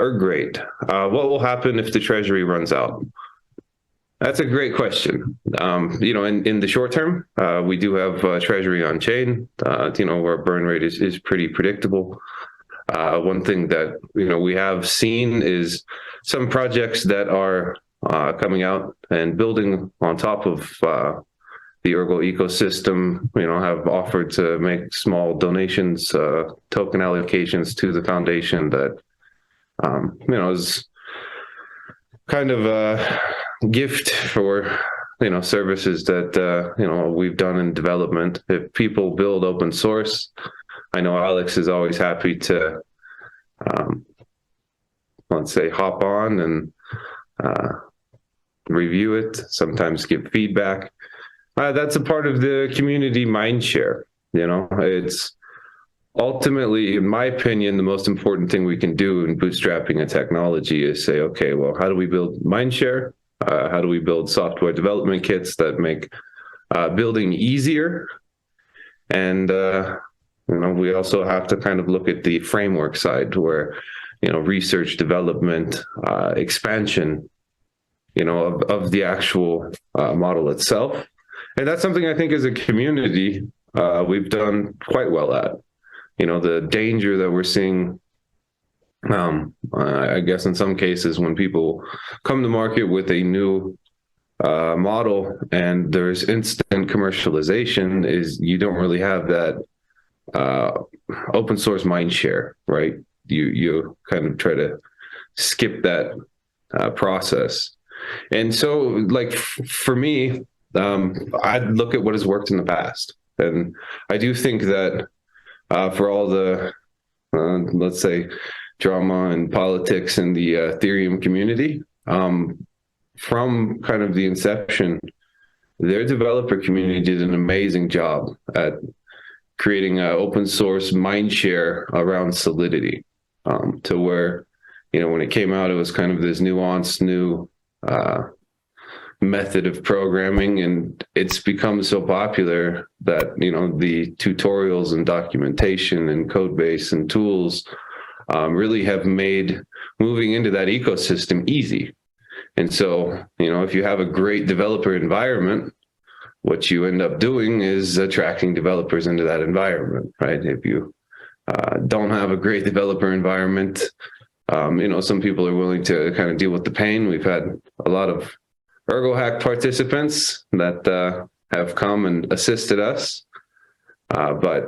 are great. What will happen if the Treasury runs out? That's a great question. In the short term, we do have Treasury on chain, where our burn rate is pretty predictable. One thing that, we have seen is some projects that are coming out and building on top of the Ergo ecosystem, have offered to make small donations, token allocations to the foundation that, is kind of a gift for, services that, we've done in development. If people build open source, I know Alex is always happy to, let's say, hop on and review it, sometimes give feedback. That's a part of the community mindshare. It's ultimately, in my opinion, the most important thing we can do in bootstrapping a technology is say, okay, well, how do we build mindshare? How do we build software development kits that make building easier? And, we also have to kind of look at the framework side where, research, development, expansion, of the actual model itself. And that's something I think as a community, we've done quite well at. The danger that we're seeing, I guess in some cases when people come to market with a new model and there's instant commercialization, is you don't really have that open source mind share, right? You kind of try to skip that process. And so, like, for me, I'd look at what has worked in the past. And I do think that for all the, let's say, drama and politics in the Ethereum community, from kind of the inception, their developer community did an amazing job at creating an open source mindshare around Solidity, to where, when it came out, it was kind of this nuanced new method of programming, and it's become so popular that the tutorials and documentation and code base and tools really have made moving into that ecosystem easy. And so, if you have a great developer environment, what you end up doing is attracting developers into that environment, right? If you don't have a great developer environment, some people are willing to kind of deal with the pain. We've had a lot of ErgoHack participants that have come and assisted us. But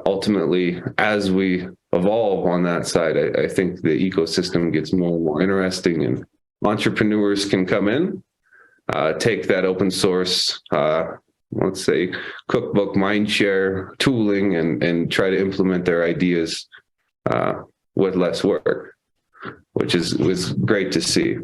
ultimately, as we evolve on that side, I think the ecosystem gets more and more interesting, and entrepreneurs can come in, take that open source, let's say, cookbook mindshare tooling and try to implement their ideas with less work, which was great to see.